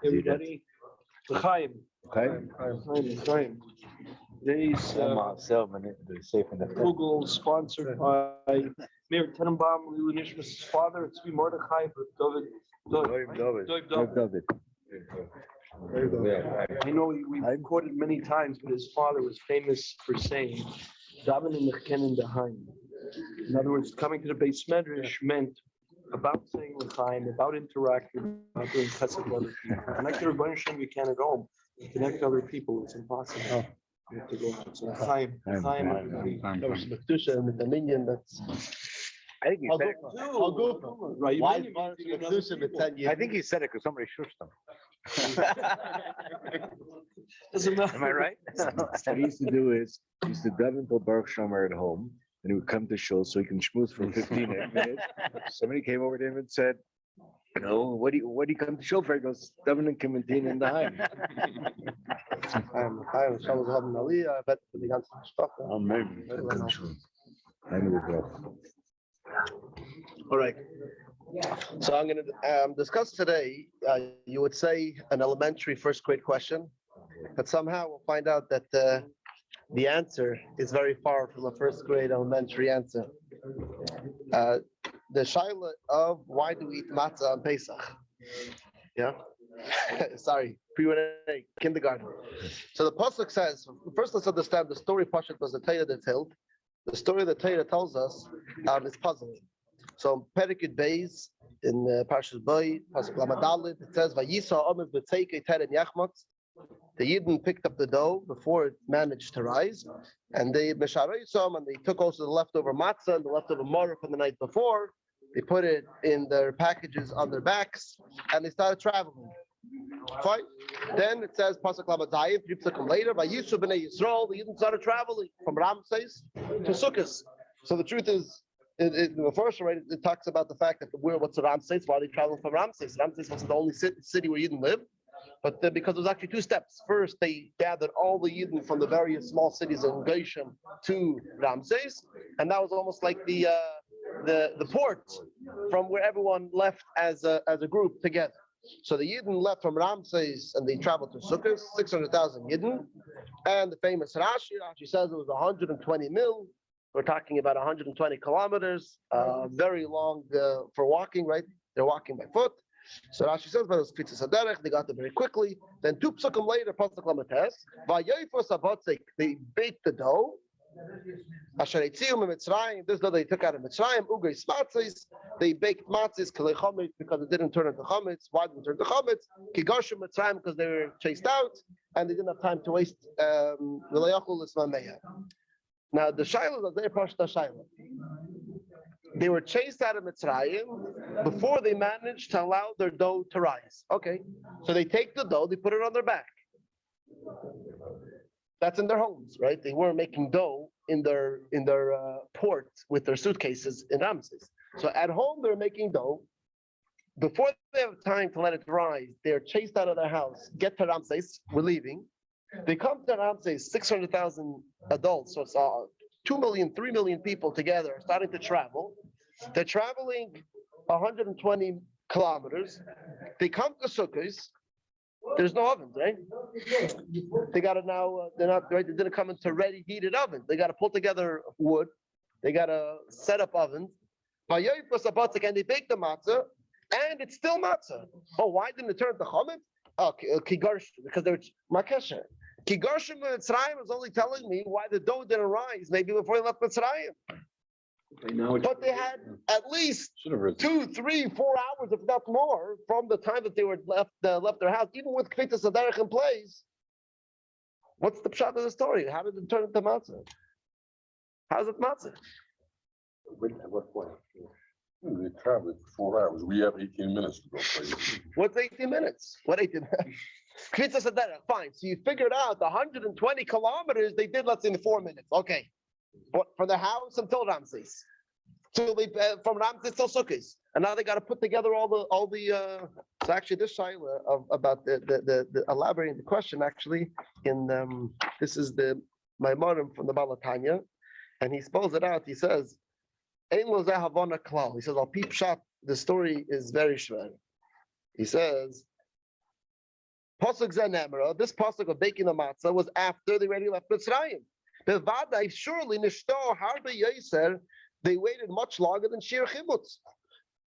Everybody, Chaim. Today's Google sponsored by Mayor Tenenbaum, Lou Nishmas' father. It's Mordechai, but David. I know we've quoted many times, but his father was famous for saying, "Daven in the Ken Daheim." In other words, coming to the Beis Medrash meant about saying l'chaim, about interacting, about doing chesed with other people. Connect to Rebbeinu Shem, you can at home. Connect to other people, it's impossible. You have to go out. So l'chaim, everybody. That was Metusha and the minion. That's. I think he said it. Right. Why Metusha with 10 years? I think he said it because somebody shushed him. Doesn't matter. Am I right? What he used to do is, he used to daven until Baruch Shomer at home, and he would come to shul so he can schmooze for 15 minutes. Somebody came over to him and said, what do you come to shul for? He goes, daven and Kementin in the Heim. I bet the ganze Sprache. All right. So I'm going to discuss today, you would say an elementary first grade question, but somehow we'll find out that the answer is very far from a first grade elementary answer. The shaila of why do we eat matzah on Pesach? Yeah. Sorry, kindergarten. So the pasuk says, first let's understand the story. Pasuk was the Torah that told. The story that Torah tells us is puzzling. So Perikid Beis in Parshas Boy, Pasuk Lamadalid, it says, "Vayisa Omer b'tzeikei teren yachmatz." The Yidden picked up the dough before it managed to rise, and they meshareisam, and they took also the leftover matzah and the leftover mortar from the night before. They put it in their packages on their backs, and they started traveling. Fine. Then it says Pasuk Lamadayim, 3 psukim later, "Vayisu b'nei Yisrael." The Yidden started traveling from Ramses to Sukkot. So the truth is, in the first right, it talks about the fact that what's Ramses? Why are they traveling from Ramses? Ramses wasn't the only city where Yidden lived, but because there was actually 2 steps. First, they gathered all the Yidden from the various small cities in Goshen to Ramses, and that was almost like the port from where everyone left as a group together. So the Yidden left from Ramses and they traveled to Sukkot, 600,000 Yidden, and the famous Rashi says it was 120 mil. We're talking about 120 kilometers, very long for walking, right? They're walking by foot. So Rashi says, but it was Kvitzas Haderech, they got there very quickly. Then 2 psukim later, Pasuk Lamates, Vayayfos Abotzik, they baked the dough. Asher Eitziu Mitzrayim, this dough they took out of Mitzrayim, Ugei Smatzis, they baked matzis, Kalei Chometz, because it didn't turn into Chometz. Why didn't it turn into Chometz? Kigarshu Mitzrayim, because they were chased out, and they didn't have time to waste V'layachul L'smameya. Now the Shiloh is their Pashta Shiloh. They were chased out of Mitzrayim before they managed to allow their dough to rise. Okay, so they take the dough, they put it on their back. That's in their homes, right? They weren't making dough in their port with their suitcases in Ramses. So at home they're making dough. Before they have time to let it rise, they're chased out of their house. Get to Ramses, we're leaving. They come to Ramses, 600,000 adults, so it's 2 million, 3 million people together starting to travel. They're traveling 120 kilometers. They come to Sukkot. There's no ovens, right? They got to now, they're not, right? They didn't come into ready heated ovens. They got to pull together wood. They got to set up ovens. And they bake the matzah, and it's still matzah. Oh, why didn't it turn to chometz? Oh, kigarsh, because they're makesha. Kigarshim Mitzrayim is only telling me why the dough didn't rise, maybe before they left Mitzrayim. But they had at least 2, 3, 4 hours, if not more, from the time that they were left their house, even with Kvitzas Haderech in place. What's the pshat of the story? How did it turn into matzah? How is it matzah? At what point? They traveled for 4 hours. We have 18 minutes to go. What's 18 minutes? What 18 minutes? Kvitzas Haderech, fine. So you figured out 120 kilometers they did, let's say, in 4 minutes. Okay. But from the house until Ramses. From Ramses till Sukkot. And now they got to put together all the so actually this shaila about the elaborating the question actually in this is the Maimonim from the Balatanya, and he spells it out. He says, Ein lo zeh havana klal. He says, Al pi pshat the story is very shver. He says, Pasuk Zanemra, this pasuk of baking the matzah was after they already left Mitzrayim. Bevadai, surely Nishto Harbe Yoser, they waited much longer than Shir Chibutz.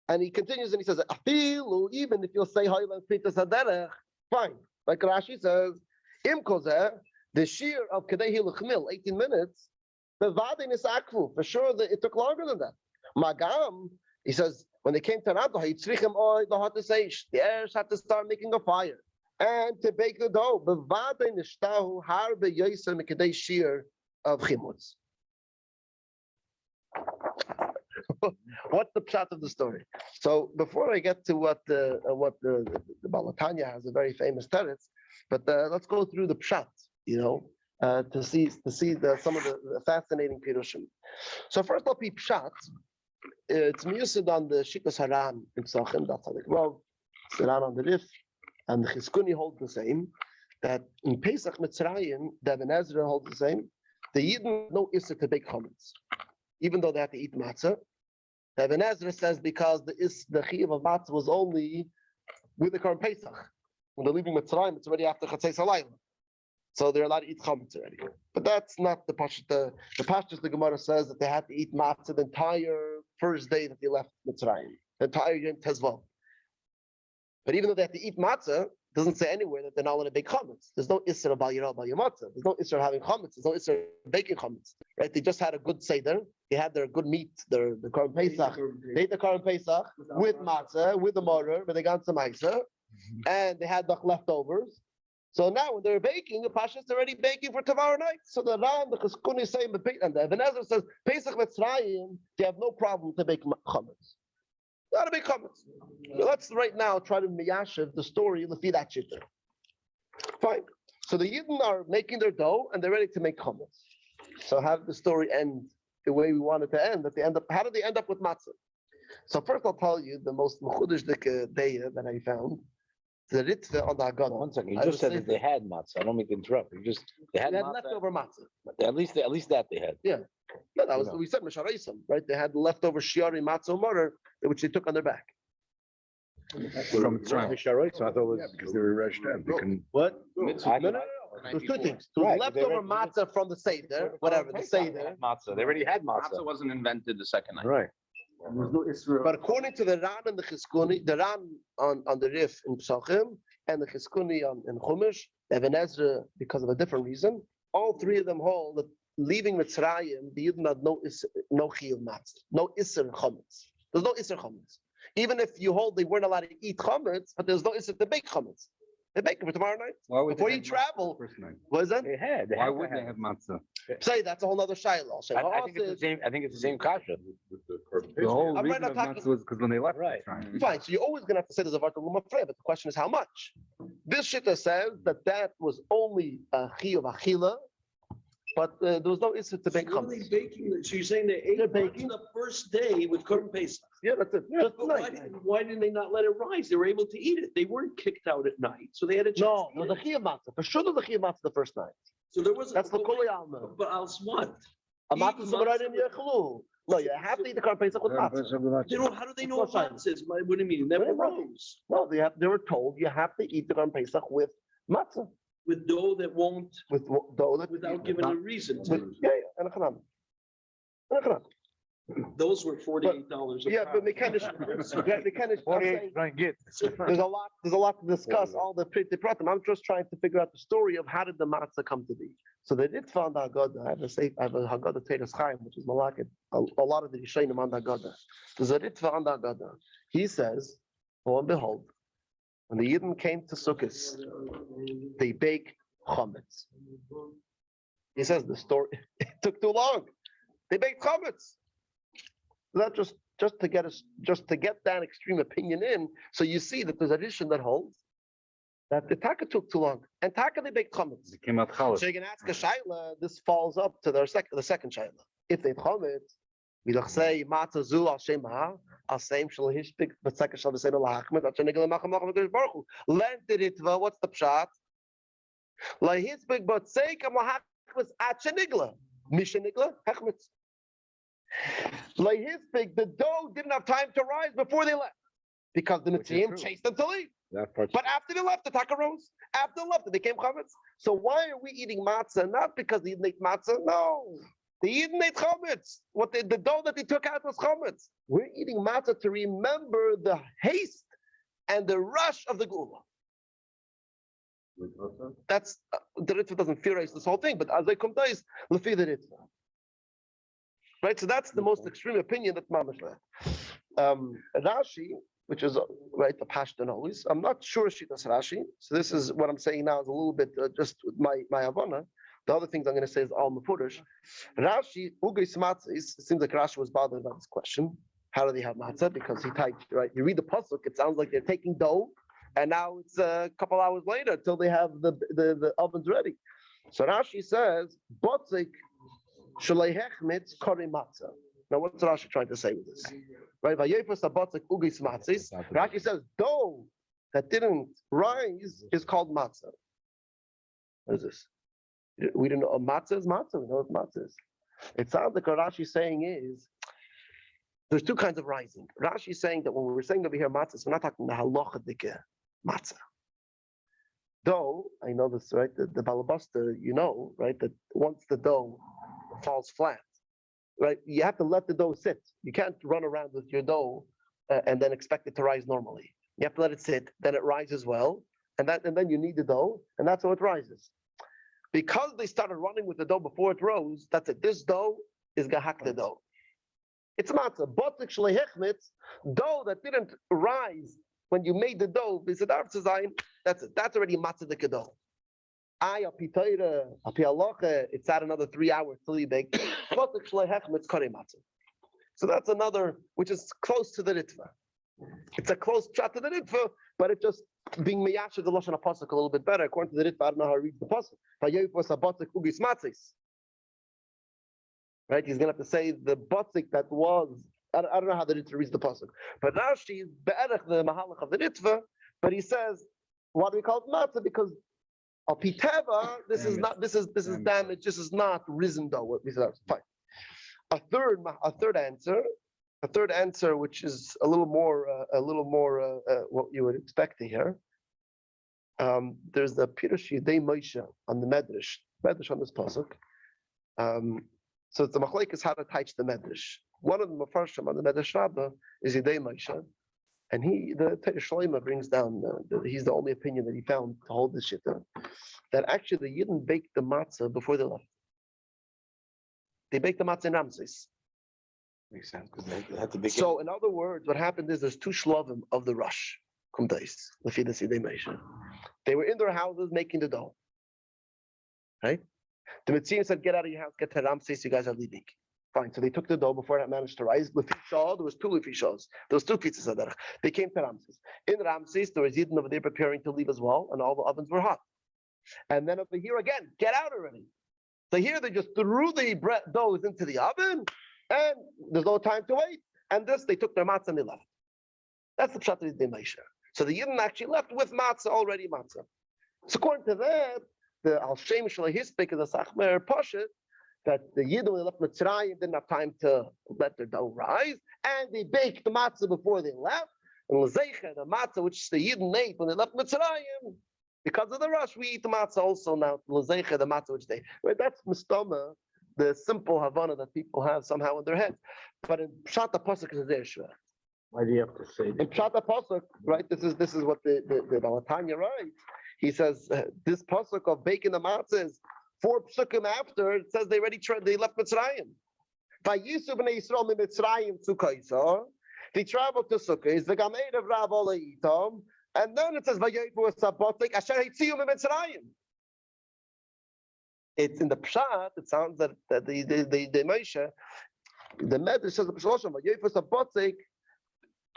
And he continues and he says, Afilu, even if you'll say Hoylan Pitas Haderech, fine. Like Rashi says, Im Kozer, the Shir of Kedei Hilchmil, 18 minutes, Bevadai Nisakfu, for sure that it took longer than that. Magam, he says, when they came to Rado, the heirs had to start making a fire and to bake the dough. Bevadai Nishtahu Harbe Yoser Mekedei Shir of Chimutz. What's the pshat of the story? So before I get to what the Balatanya has a very famous teretz, but let's go through the pshat, to see some of the fascinating pirushim. So first off, pshat, it's mused on the Shittas Haran in Tzachim, that's how they go. Haran on the Rif, and the Chizkuni holds the same. That in Pesach Mitzrayim, the Ibn Ezra holds the same. The Yidden no issa to bake chametz, even though they had to eat matzah. The Ibn Ezra says because the chiyuv of matzah was only with the current Pesach. When they're leaving Mitzrayim, it's already after Chatzei Salayla. So they're allowed to eat chametz already. But that's not the pashut. The pashut, the Gemara says that they had to eat matzah the entire first day that they left Mitzrayim, the entire Yom Tezvav. But even though they have to eat matzah, it doesn't say anywhere that they're not allowed to bake chametz. There's no isser of bal yirah bal matzah. There's no isser of having chametz. There's no isser of baking chametz. Right? They just had a good seder. They had their good meat, their Korban Pesach. They ate the Korban Pesach with matzah, with the mortar, but they got some ma'aser, and they had the leftovers. So now when they're baking, the Pasha's already baking for tomorrow night. So the Ran, the Chizkuni say, and the Ibn Ezra says, Pesach Mitzrayim, they have no problem to bake chametz. Not a big chametz. Let's right now try to miyashiv the story lefi that shitter. Fine. So the Yidden are making their dough and they're ready to make chametz. So have the story end the way we want it to end. That they end up. How did they end up with matzah? So first I'll tell you the most mechudesh daya that I found. The ritva on the Haggadah. One second, you just said that they had matzah. I don't mean to interrupt. They had leftover matzah. At least that they had. Yeah. No, that was we said Misharaisim, right? They had leftover shiari matzah mortar, which they took on their back. From Misharaisim, I thought it was because they were rushed out. What? No. There's two things. There was leftover matzah from the Seder, whatever, the Seder. Matzah. They already had matzah. Matzah wasn't invented the second night. Right. But according to the Ran and the Chizkuni, the Ran on the Rif in Pesachim and the Chizkuni in Chumash, Ibn Ezra, because of a different reason, all three of them hold that leaving Mitzrayim, the Yidden had no chiyuv matzah, no isser chametz. There's no isser chametz. Even if you hold they weren't allowed to eat chametz, but there's no isser to bake chametz. They bake it for tomorrow night. Before you travel, what is that? They had. Why would they have matzah? Say that's a whole other shayla. I think it's the same kasha. The whole I'm reason not of talking- matzah was because when they left. Right. Fine, so you're always going to have to say there's a varta lumafre, but the question is how much. This shitta says that was only a chiyuv achila, but there was no issue to bake So what are they chametz. baking? So you're saying they ate They're matzah baking. the first day with Korban Pesach? Yeah, that's it. Just But tonight. why didn't they not let it rise? They were able to eat it. They weren't kicked out at night, so they had a chance. No, to there eat was a it. chiyuv matzah. For sure, there was a chiyuv matzah the first night. So there was. That's the kuli alma. But else what? A Eat matzah sumaran in matzah. yechlu. No, you have to eat the Korban Pesach with matzah. They don't. How do they know Of course what matzah is? What do you mean? It never What do you rose No, they were told you have to eat the Korban Pesach with matzah, with dough that won't, with dough that without giving a reason with, to. yeah, and a chanam. And a chanam. Those were $48. Yeah, but mechanic, I'm saying, there's a lot to discuss. All the pretty pratim. I'm just trying to figure out the story of how did the matzah come to be. So they did found Haggadah. I have a Haggadah Teres Chaim, which is malakit. A lot of the Yishayim on the Haggadah. There's a Ritva on the Haggadah. He says, lo and behold, when the Yidden came to Sukkot, they bake chametz. He says the story. It took too long. They baked chametz. Not just to get that extreme opinion in. So you see that there's a rishon that holds that the taka took too long, and taka they baked chametz. It came out challah. So you can ask a shaila. This falls up to the second shaila. If they chametz, we don't say matzah zu al shema al same shel hishpik, but second shel v'sein al hachmet al shenigel macham macham v'kedesh baruch hu. Lent ritva. What's the pshat? La hishpik but seikam al hachmet at shenigla mishenigla hachmetz. The dough didn't have time to rise before they left because the Which is Mitzrayim true. chased them to leave. That part's But after they left, the taka rose. After they left, it became chametz. So why are we eating matzah? Not because the Yidden ate matzah. No, the Yidden ate chametz. The dough that they took out was chametz. We're eating matzah to remember the haste and the rush of the gula. That's the Ritva doesn't theorize this whole thing, but as I come to is lefi the Ritva. Right, so that's the most extreme opinion that Mamash led. Rashi, which is right the Pashtan always. I'm not sure she does Rashi. So this is what I'm saying now is a little bit just with my Havana. The other things I'm going to say is all Mefurish. Rashi ugis matzah. It seems like Rashi was bothered about this question. How do they have matzah? Because he typed right. You read the pasuk, it sounds like they're taking dough, and now it's a couple hours later until they have the ovens ready. So Rashi says, "Botzik shalei hechmitz kori matzah." Now, what's Rashi trying to say with this? Right? Vayefas abotzik ugis matzis. Rashi says, dough that didn't rise is called matzah. What is this? We don't know. Matzah is matzah. We know what matzah is. It sounds like what Rashi is saying is there's two kinds of rising. Rashi is saying that when we're saying over here matzah, we're not talking the halachadik matzah. Dough, I know this, right? The balabasta, you know, right? That once the dough falls flat, right? You have to let the dough sit. You can't run around with your dough and then expect it to rise normally. You have to let it sit, then it rises well, and then you knead the dough, and that's how it rises. Because they started running with the dough before it rose, that's it. This dough is gahak the dough. It's matzah. Botik shlei hechmitz, dough that didn't rise when you made the dough, that's it. That's already matzah the dough. It's at another 3 hours till you bake. So that's another, which is close to the Ritva. It's a close shot to the Ritva, but it just being miyasher the Lashon HaPasuk a little bit better. According to the Ritva, I don't know how to read the Pasuk. Right? He's going to have to say the Botzik that was, I don't know how the Ritva reads the Pasuk. But Rashi is be'erech the Mahalach of the Ritva, but he says, why do we call it matzah? Because Al Piteva, this is damage. This is not risen dough. Fine. A third answer, which is a little more what you would expect to hear. There's the Pirush Yidei Moshe on the Medrash on this pasuk. So it's the machlekes how to teach the Medrash. One of the mafarshim on the Medrash Rabbah is Yidei Moshe. And the Shloima brings down, he's the only opinion that he found to hold this shit down, that actually the Yidden baked the matzah before they left. They baked the matzah in Ramses. makes sense because they had to begin. So in other words, what happened is there's two shlovim of the rush. They were in their houses making the dough. Right? The Mitzvah said, get out of your house, get to Ramses, you guys are leaving. Fine. So they took the dough before it managed to rise. There was two lefishos. There was two pizzas of derech. They came to Ramses. In Ramses, there was Yidden over there preparing to leave as well, and all the ovens were hot. And then over here again, get out already. So here they just threw the dough into the oven, and there's no time to wait. And they took their matzah and they left. That's the pshat of the Moshe. So the Yidden actually left with matzah, already matzah. So according to that, the Al Shem Shalahispik is a Sachmer Pashat, that the Yidden when they left Mitzrayim didn't have time to let their dough rise, and they baked the matzah before they left. And L'zeicha, the matzah which the Yidden ate when they left Mitzrayim, because of the rush, we eat the matzah also now. L'zeicha, the matzah which they ate. Right? That's mistama, the simple Havana that people have somehow in their heads. But in Pshat HaPasuk is there, Shua. Why do you have to say In Pshat HaPasuk, right? This is what the Balatanya writes. He says this pasuk of baking the matzah is 4 psukim after, it says they left Mitzrayim. Vayisu b'nei Yisrael mi Mitzrayim to Kaisa. They traveled to Sukkot. The Gameid of Rav Oleitom, and then it says Vayifu Sabotik Asher Hitziu mi Mitzrayim. It's in the Pshat. It sounds that the Moshe, the Medrash says the Pshat Vayifu Sabotik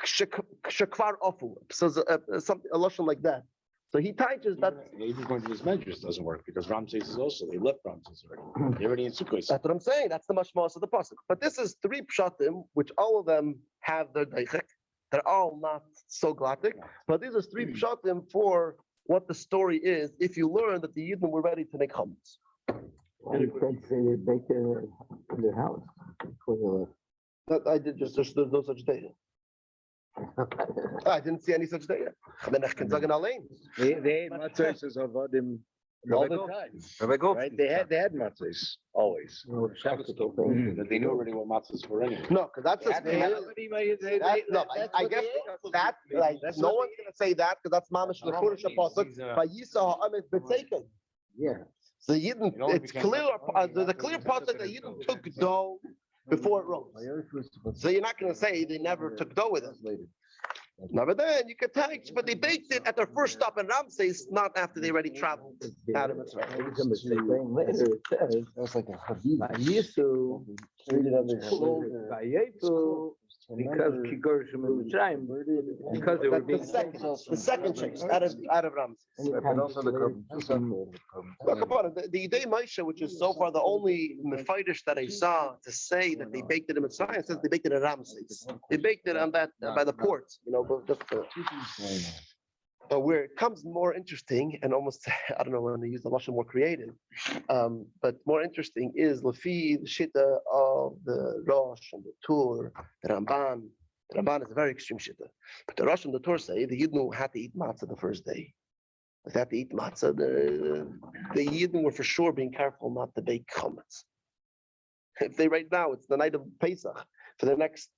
Shekvar Ofu. So something a lashon like that. So he teaches that. Even going to this measures doesn't work because Ramses is also, they left Ramses already. They're already in Sukkot. That's what I'm saying. That's the mashmas of the pasuk. But this is 3 pshatim, which all of them have their daichek. They're all not so glatik. But these are 3 pshatim for what the story is if you learn that the Yidden were ready to make chametz. You can't say they baked it in their house before they left. I did just, there's no such day. I didn't see any such day. Ben ich kann sagen allein. They had matzahs as avodim all the time, right? They had matzahs, always. That they knew already what matzahs were anyway. No, because that's just. No, I guess that, like, no one's gonna say that, because that's mamash l'kurish apostle, but Yisah ha'amet b'tzeiken. Yeah. So Yidden, it's clear, there's a clear pasuk that Yidden took dough before it rose. So you're not gonna say they never took dough with it. No, but then you could take, but they baked it at their first stop in Ramses, not after they already traveled out of Mitzrayim. Later it says, That's like a Haviv. Vayisu, Vayefu, because Kigorshim and Mitzrayim, because they were being. The second change, out of Ramses. But also the Look upon it, the Yidei Moshe, which is so far the only Mephaidish that I saw to say that they baked it in Mitzrayim, says they baked it in Ramses. They baked it on that, by the port, but just, but where it comes more interesting and almost, I don't know when they use the Lashon more creative, but more interesting is Lefi, the Shitta of the Rosh and the Tur, the Ramban. The Ramban is a very extreme Shitta. But the Rosh and the Tur say the Yidden had to eat matzah the first day. They had to eat matzah. The Yidden were for sure being careful not to bake chametz. If they right now, it's the night of Pesach, for the next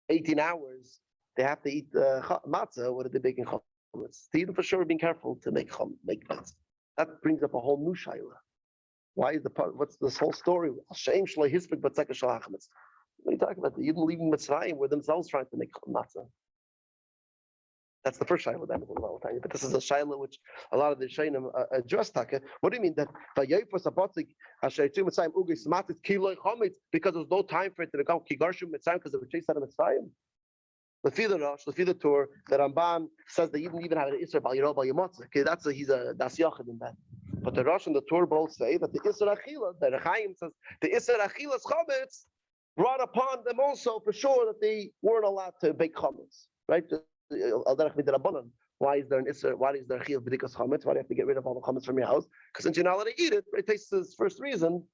18 hours, they have to eat matzah. What are they baking chametz? The Yidden for sure being careful to make matzah. That brings up a whole new shaila. Why is what's this whole story? Hashem shloi hisbek b'tzeka shel hachametz. What are you talking about? The Yidden leaving Mitzrayim were themselves trying to make matzah. That's the first shaila that but this is a shaila which a lot of the shaynim address. Taka. What do you mean that because there's no time for it to become kigarshu Mitzrayim because they were chased out of Mitzrayim? The Rosh, the Tur, the Ramban says that you didn't even have an Isra Bal Yirol Bal Yamotza. Okay, that's Yachid in that. But the Rosh and the Tur both say that the Isra Achila, the Rechaim says the Isra Achila's chametz brought upon them also for sure that they weren't allowed to bake chametz, right? Why is there an Isra? Why is there Achil B'dikas chametz? Why do you have to get rid of all the chametz from your house? Because since you're not allowed to eat it, it takes this first reason.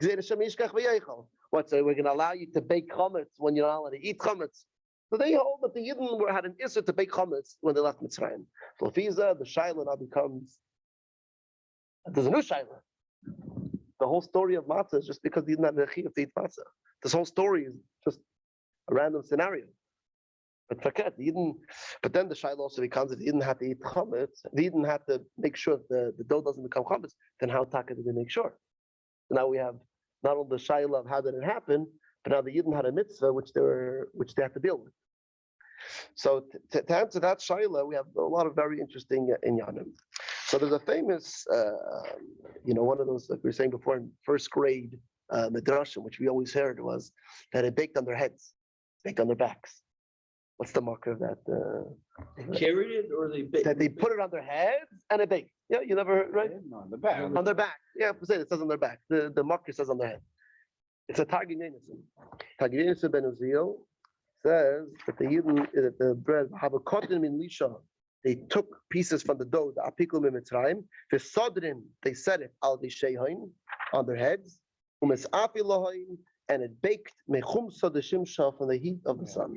What's we're going to allow you to bake chametz when you're not allowed to eat chametz? So they hold that the Yidden had an Isser to bake chametz when they left Mitzrayim. So Fiza, the Shaila now becomes, there's a new Shaila. The whole story of matzah is just because they didn't have the chiyuv to eat matzah. This whole story is just a random scenario. But forget, but then the Shaila also becomes, if you didn't have to eat chametz, if you didn't have to make sure that the dough doesn't become chametz, then how taka did they make sure? So now we have not only the Shaila of how did it happen, but now the Yidden had a mitzvah which they had to deal with. So to answer that shaila, we have a lot of very interesting inyanim. So there's a famous, one of those, like we were saying before, in first grade midrashim, which we always heard was that it baked on their heads, baked on their backs. What's the marker of that? They carried it or they baked? That they put it on their heads and it baked. Yeah, you never heard, right? No, on the back. On their back. Yeah, it says on their back. The marker says on their head. It's a Targum Yonason. Targum Yonason ben Uziel says that the bread have a cotton in Lisha. They took pieces from the dough, the apikum in Mitzrayim. The sodrin, they set it al shehain on their heads. And it baked mechumsa the shimsha from the heat of the sun.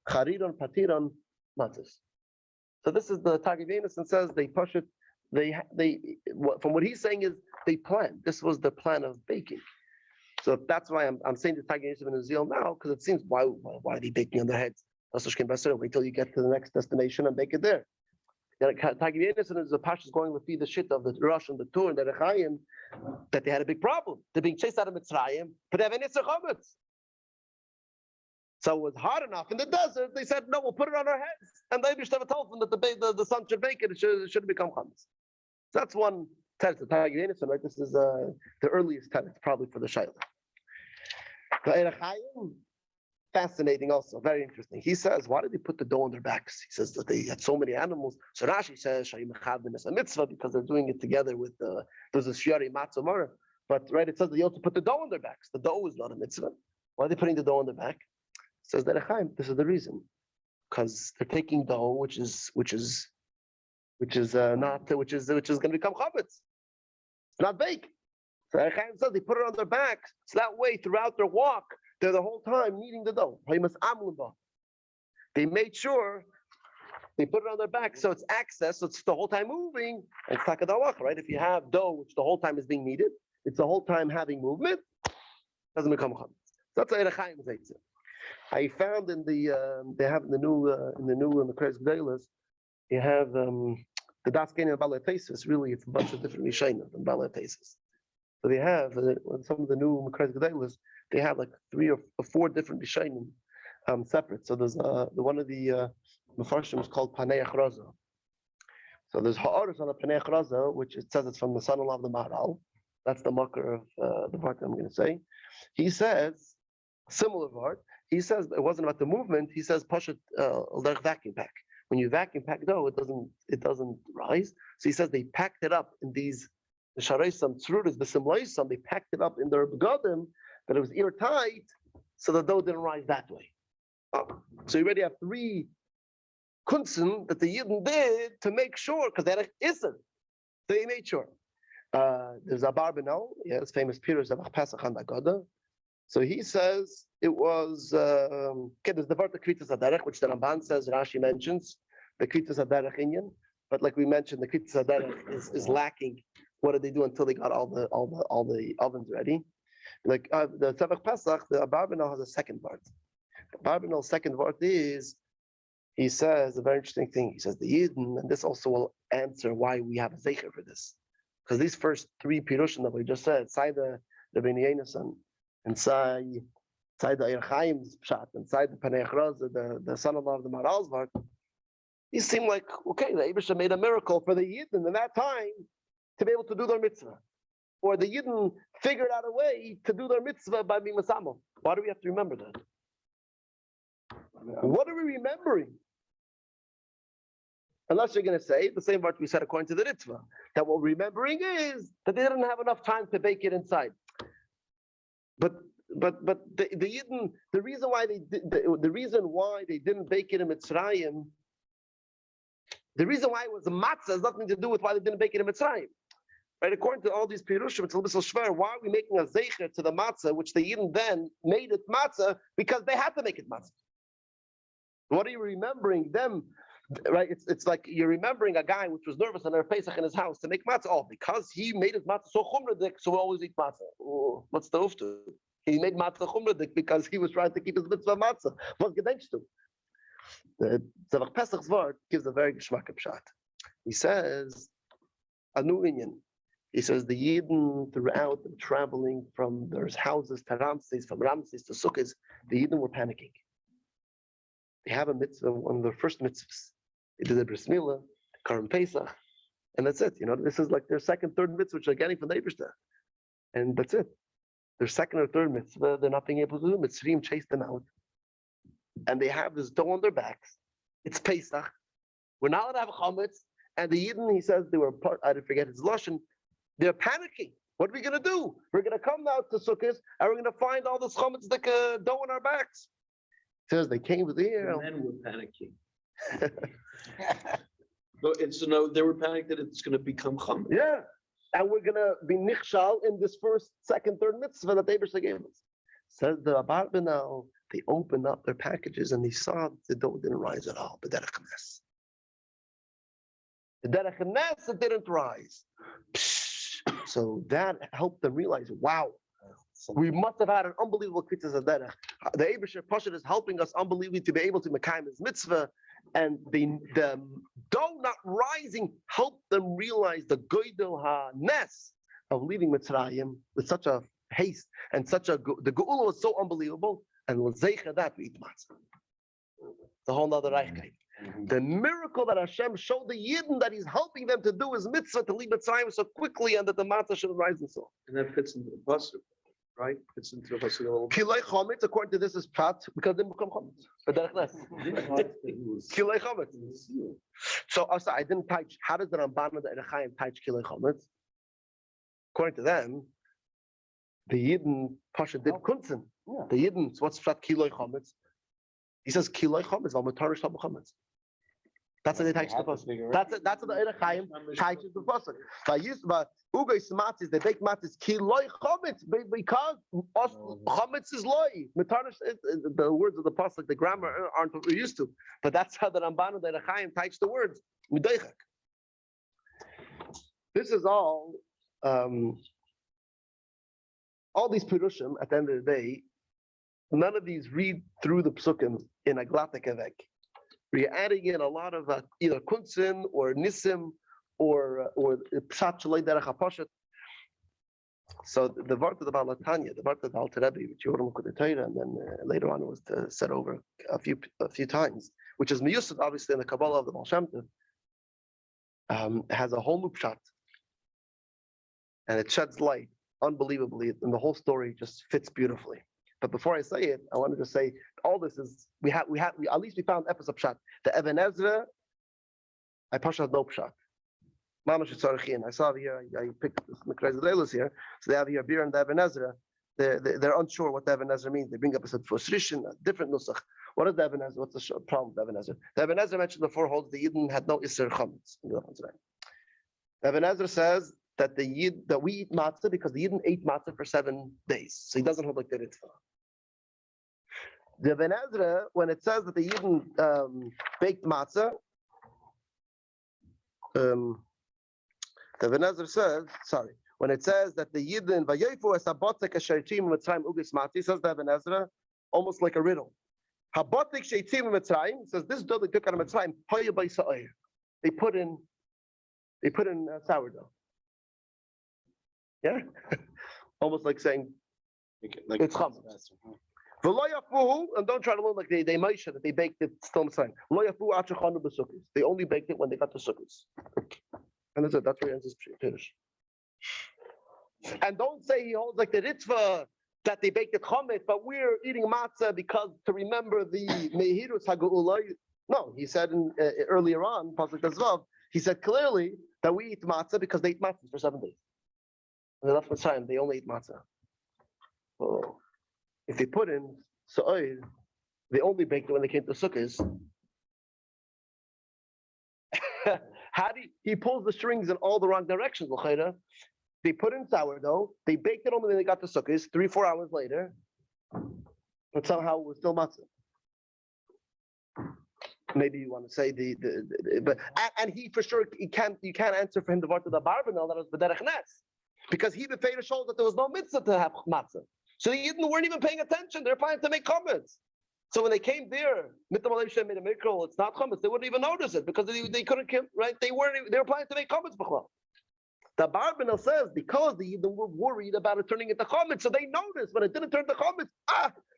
Chariron patiron matzos. So this is the Targum Yonason says they push it. From what he's saying is they planned. This was the plan of baking. So that's why I'm saying the Targum Yonason ben Uziel now, because it seems why are they baking on their heads? Wait till you get to the next destination and bake it there. Targum Yonason is the pashas going with the shit of the Rosh and the Tur and the Rechaim that they had a big problem. They're being chased out of Mitzrayim, but they have an Isser chametz. So it was hot enough in the desert. They said, no, we'll put it on our heads. And they just never told them that the sun should bake it. It should become chametz. So that's one tenet, the Targum Yonason, right? This is the earliest tenet, probably for the Shaila. The Erechaim, fascinating also, very interesting. He says, why did they put the dough on their backs? He says that they had so many animals. So Rashi says, it's a mitzvah because they're doing it together with there's a shiari matzah mara. But right, it says that you also put the dough on their backs. The dough is not a mitzvah. Why are they putting the dough on their back? It says that this is the reason. Because they're taking dough, which is going to become chametz. It's not baked. So Chaim says they put it on their back, so that way throughout their walk, they're the whole time kneading the dough. They made sure they put it on their back so it's access, so it's the whole time moving. And it's takadawach, right? If you have dough which the whole time is being kneaded, it's the whole time having movement, doesn't become chametz. So that's a Chaim Zaytzah. I found in the they have in the new Mekres Gdeilas, you have the Das Kenyan Balatesis. Really, it's a bunch of different Rishayim and Balatesis. So they have some of the new Mekres Gdeilas, they have like 3 or 4 different Rishayim separate. So there's the one of the Mefarshim is called Panei Achraza. So there's Ha'aris on the Panei Achraza, which it says it's from the son-in-law of the Maharal. That's the marker of the part I'm going to say. He says similar part. He says it wasn't about the movement. He says Pashat vacuum pack. When you vacuum pack dough, it doesn't rise. So he says they packed it up in these the shareisam tzrudas, the simlaisam. They packed it up in their begadim, that it was airtight, so the dough didn't rise that way. So you already have 3 kunsen that the Yidden did to make sure, because that isn't. They made sure. There's a Barbanel, yes, famous Pirush of Pesach and Agada. So he says it was okay. There's the Vart Kritas Aderech, which the Ramban says, Rashi mentions the Kritas Aderech Inyan, but like we mentioned, the Kritas Aderech is lacking. What did they do until they got all the ovens ready? Like the Tzevach Pesach, the Barbanel has a second Vart. Barbanel's second Vart is, he says a very interesting thing. He says the Yidden, and this also will answer why we have a Zecher for this, because these first 3 Pirushim that we just said, Sai the Bnei Yonasan, inside the Ir Chaim's Pshat, inside the Panei Achraza, the son-in-law of the Maharal's Vart, he seemed like, okay, the Eibusha made a miracle for the Yidden in that time to be able to do their mitzvah. Or the Yidden figured out a way to do their mitzvah by being Masamo. Why do we have to remember that? What are we remembering? Unless you're going to say the same word we said according to the Ritva, that what we're remembering is that they didn't have enough time to bake it inside. But the Yidden, the reason why they didn't bake it in Mitzrayim, the reason why it was a matzah has nothing to do with why they didn't bake it in Mitzrayim. Right? According to all these pirushim, it's a little schwer. Why are we making a zecher to the matzah, which the Yidden then made it matzah because they had to make it matzah? What are you remembering them? Right? It's like you're remembering a guy which was nervous on their Pesach in his house to make matzah. Oh, because he made his matzah so chumradik, so we always eat matzah. Oh, what's the uftu? He made matzah chumradik because he was trying to keep his mitzvah matzah. What gedenkst du? The Tzevach Pesach's word gives a very geschmack pshat. He says a new inyan. He says the Yidden throughout them traveling from their houses to Ramses, from Ramses to Sukkot, the Yidden were panicking. They have a mitzvah, one of their first mitzvahs. They did the Bris Milah, Karim Pesach, and that's it. You know, this is like their second, third mitzvah, which they're getting from the Eibishter. And that's it. Their second or third mitzvah, they're not being able to do. Mitzvahim chase them out. And they have this dough on their backs. It's Pesach. We're not allowed to have a chametz. And the Yidden, he says, they were, I didn't forget his Lashon, they're panicking. What are we going to do? We're going to come now to Sukkot, and we're going to find all this chametz dough on our backs. He says they came with the air. And then we're panicking. No, they were panicked that it's going to become chametz. Yeah. And we're going to be nichshal in this first, second, third mitzvah that Eibusha gave us. Says the Abarbanel, they opened up their packages and they saw the dough didn't rise at all. The derech nes. The derech nes, it didn't rise. So that helped them realize, wow, we must have had an unbelievable kritas derech. The Eibusha Pashat is helping us unbelievably to be able to mekayim his mitzvah, and the dough not rising helped them realize the goydel ha-nes of leaving Mitzrayim with such a haste and the geula was so unbelievable, and l'zeicha that we eat matzah. It's a whole nother reichkeit. The miracle that Hashem showed the Yidden that He's helping them to do His mitzvah to leave Mitzrayim so quickly, and that the matzah should rise and so. And that fits into the pasuk, right? Fits into the pasuk a little bit. Kilei chometz, according to this, is pshat because they become chometz. Kilei chometz. So also, I didn't touch. How does the Ramban of the Erechaim touch kilei chometz? According to them, the Yidden Pasha did kunzen. The Yidden, what's pshat kilei chometz? He says kilei chometz, v'amatarish tabu chometz. That's what they teach the pasuk. That's what the Eirach Chaim teaches the pasuk. But used to ugay matzis, they bake matzis ki loy chometz because chometz is loy. The words of the pasuk, the grammar aren't what we're used to. But that's how the Ramban and the Eirach Chaim teach the words. This is all these pirushim. At the end of the day, none of these read through the psukim in a glatik avek. We're adding in a lot of either kunsin or nisim or pshat shalei derech hapashat. So the vart of the Baal Tanya, the vart of the Alter Rebbe, which you wrote in the Torah, and then later on it was said over a few times, which is miyusad obviously in the Kabbalah of the Baal Shem Tov, has a whole new pshat, and it sheds light unbelievably, and the whole story just fits beautifully. But before I say it, I wanted to say all this is we at least we found episode pshat. The Even Ezra, I pashat no pshat. Mamash Tzarichin. I saw over here. I picked this Mikraz here. So they have here beer and the Even Ezra. They're unsure what the Even Ezra means. They bring up a frustration, a different nusach. What is the Even Ezra? What's the problem with the Even Ezra? The Even Ezra mentioned before holds the Yidden had no Isser Chametz. The Even Ezra says that that we eat matzah because the Yidden ate matzah for 7 days. So he doesn't hold like the Ritva. The Ben Ezra, when it says that the Yidden baked matzah, the Ben Ezra says, when it says that the Yidden vayofu es habotek sheitim mitzrayim ugis matzah, says the Ben Ezra, almost like a riddle. Habotek sheitim mitzrayim says this dough they took out of Mitzrayim, hoya by sa'ir. They put in sourdough. Yeah, almost like saying it's chametz. And don't try to learn like they Moshe that they baked it still Mitzrayim. They only baked it when they got the sukkahs. And that's it. That's where he ends his finish. And don't say he holds like the Ritva that they baked the chametz, but we're eating matzah because to remember the Mehirus Hagu'ulai. No, he said earlier on, Pasuk Tezvav, he said clearly that we eat matzah because they eat matzah for 7 days. And they left Mitzrayim, they only eat matzah. Oh. If they put in sa'ir, they only baked it when they came to sukkahs. He pulls the strings in all the wrong directions, l'chayra. They put in sourdough, they baked it only when they got to sukkahs, 3-4 hours later, but somehow it was still matzah. Maybe you want to say but he for sure you can't answer for him the vart of the barbanel that was b'derech nes, because he the Feder showed that there was no mitzvah to have matzah. So the Yidden weren't even paying attention. They're planning to make comments. So when they came there, Mitam Aleishem made a miracle. It's not comments. They wouldn't even notice it because they couldn't kill, right? They were planning to make comments. The Barbanel says because the Yidden were worried about it turning into comments, so they noticed when it didn't turn to comments.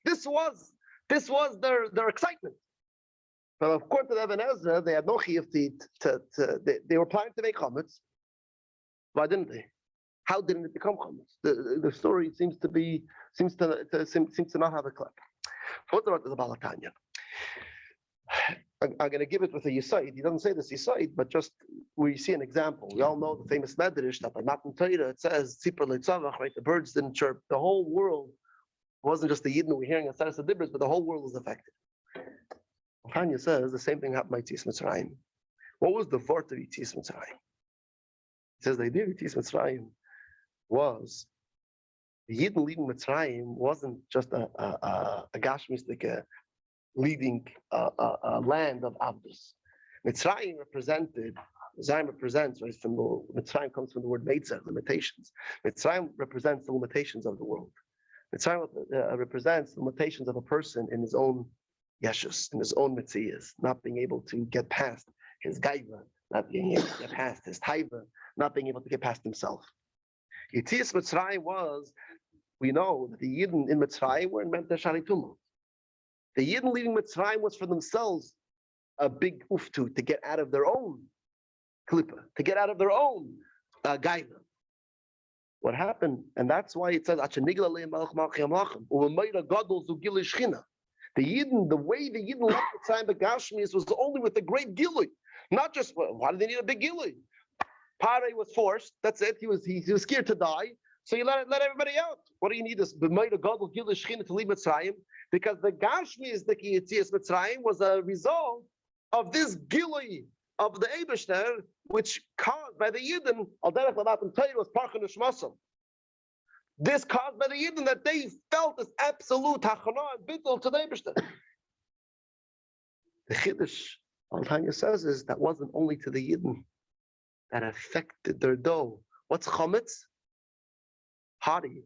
This was their excitement. But according to the Even Ezra, they had no chiyuv they were planning to make comments. Why didn't they? How didn't it become chametz? The story seems to not have a click. What's about the Baal Tanya? I'm going to give it with a yisaid. He doesn't say this yisaid, but just we see an example. We all know the famous medrash that by Matan Torah it says Tzipor leitzavach, right? The birds didn't chirp. The whole world wasn't just the Yidden we're hearing a Saras Adibris, but the whole world was affected. Tanya says the same thing happened by Yetzias Mitzrayim. What was the vort of Yetzias Mitzrayim? It says the idea of Yetzias Mitzrayim was the Yidden leaving Mitzrayim wasn't just a gashmistic leaving a land of Abdus. Mitzrayim represents, right, from the Mitzrayim comes from the word Meitzer, limitations. Mitzrayim represents the limitations of the world. Mitzrayim represents the limitations of a person in his own yeshus, in his own mitzvahs, not being able to get past his gaiva, not being able to get past his taiva, not being able to get past himself. Yetzias Mitzrayim was, we know that the Yidden in Mitzrayim were meant to Shalitumah. The Yidden leaving Mitzrayim was for themselves a big uftu to get out of their own klippa, to get out of their own gaiva. What happened, and that's why it says, the Yidden, the way the Yidden left Mitzrayim Begashmias was only with a great gilui. Not just, why did they need a big gilui? Pare was forced. That's it. He was scared to die. So you let everybody out. What do you need this b'mayda gadol gilui shchina to leave Mitzrayim? Because the Gashmi is the Yetzias Mitzrayim was a result of this gilui of the Eibishter, which caused by the Yidden, al derech l'matan Torah was parchen u'shmasam. This caused by the Yidden that they felt this absolute hachana and bittul to the Eibishter. The Chiddush, Al Tanya says, is that wasn't only to the Yidden that affected their dough. What's chametz? Hadi,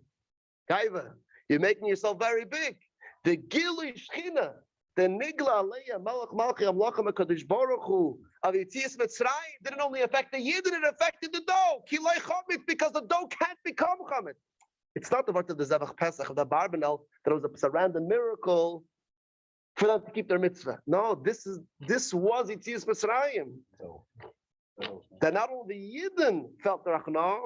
gaiva. You're making yourself very big. The Gilui Shechina, the Nigla Aleya Malach Malchi Amlachim HaKadosh Baruch Hu of Yetzias Mitzrayim didn't only affect the Yidden, it affected the dough. Kilei chametz, because the dough can't become chametz. It's not the word of the Zevach Pesach of the Barbanel that it was a random miracle for them to keep their mitzvah. No, this was Yetzias Mitzrayim. That not only the Yidden felt the rachna,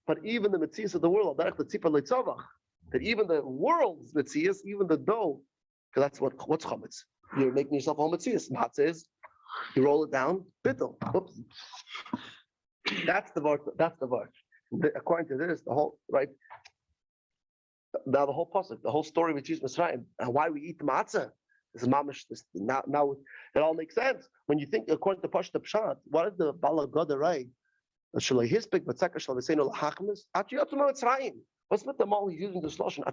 but even the mitzias of the world, that even the world's mitzias, even the dough, because that's what's chametz. You're making yourself a mitzias. Matzah is you roll it down, bittul. Oops. That's the word. That's the word. According to this, the whole right. Now the whole pasuk, the whole story with Jesus Mitzrayim, and why we eat the matzah. This is mamish. Now it all makes sense when you think according to Pashta Pshat. What is the Balagada right? What's with the mall he's using the sloshon?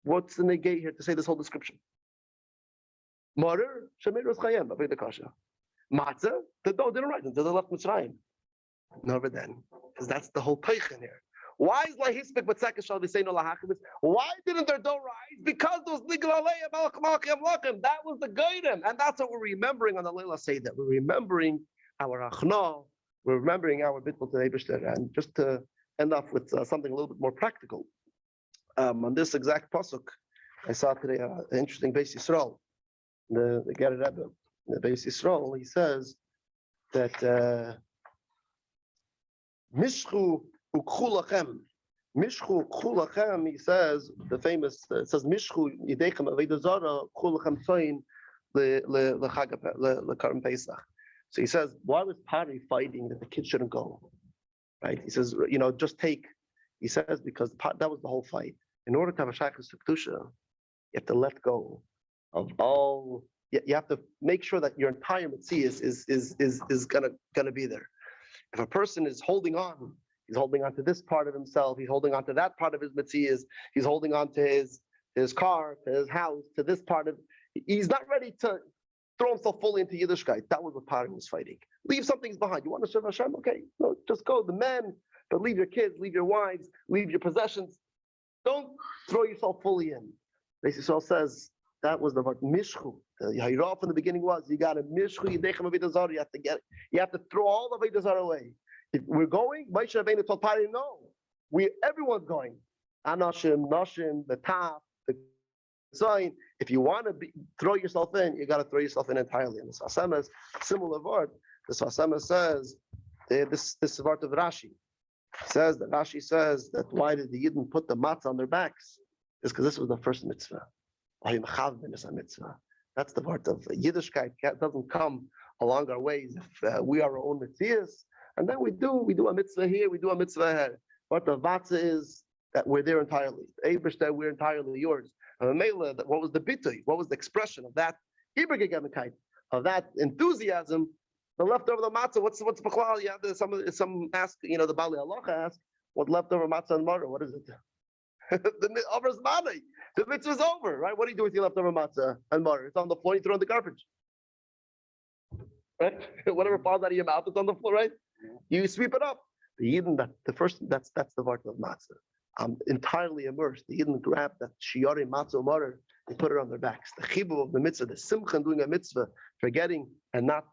What's the negate here to say this whole description? Matzah, the dough didn't rise until they left Mitzrayim. Never then, because that's the whole teichen here. Why is lahispik b'tzekes shall we say no lahachimis? Why didn't their dough rise? Because those niglalei malach malachim lachim. That was the goyim, and that's what we're remembering on the Leila Seder. We're remembering our achna. We're remembering our bittul to Eibishter. And just to end off with something a little bit more practical, on this exact pasuk, I saw today an interesting Beis Yisrael. The Gerrer Rebbe, the Beis Yisrael, he says that mishchu. Mishchu Kulachem, he says, the famous, it says, Mishchu Yidechem Avedazara Kulachem Tzoin Lekarim Pesach. So he says, why was Pari fighting that the kids shouldn't go? Right? He says, just take. He says, because that was the whole fight. In order to have a Shaykhus Kedusha, you have to let go of all, you have to make sure that your entire Metzias is gonna be there. If a person is holding on, he's holding on to this part of himself. He's holding on to that part of his mitzvahs. He's holding on to his car, to his house, to this part of. He's not ready to throw himself fully into Yiddishkeit. That was what Pari was fighting. Leave some things behind. You want to serve Hashem? Okay, no, just go. The men, but leave your kids, leave your wives, leave your possessions. Don't throw yourself fully in. Beis Yisrael says that was the word mishchu. The Yahirah from the beginning was you got to mishchu yidechem avidazar. You have to get it. You have to throw all the avidazar away. If we're going, Moshe Rabbeinu told Pari, no, everyone's going. Anashim, Nashim, the Taf, the Zayin. If you want to throw yourself in, you got to throw yourself in entirely. And the Sasema is similar word. The Sasema says this word of Rashi says that Rashi says that why did the Yidden put the matzah on their backs? It's because this was the first mitzvah. That's the word of Yiddishkeit. It doesn't come along our ways if we are our own mitzvahs. And then we do a mitzvah here, we do a mitzvah here. What the vatza is that we're there entirely. Eibishter, we're entirely yours. And Mela, what was the bitui? What was the expression of that ibergegemkeit, of that enthusiasm? The leftover the matzah. What's b'chlal? Yeah, some ask. The Bali Halacha ask what leftover matzah and mara. What is it? The over's money. The mitzvah's over, right? What do you do with your leftover matzah and mara? It's on the floor. You throw it in the garbage. Right? Whatever falls out of your mouth, it's on the floor, right? You sweep it up. The Yidden, that's the part of matzah. I'm entirely immersed. The Yidden grab that shiori matzah matter and put it on their backs. The chibur of the mitzvah, the simcha doing a mitzvah, forgetting and not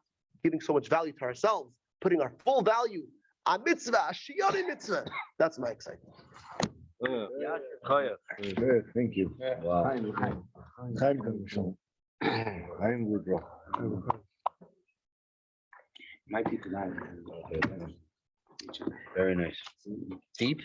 giving so much value to ourselves, putting our full value on mitzvah, a shiori mitzvah. That's my excitement. Thank you. Wow. I'm Woodrow. Might be tonight. Very nice. Deep.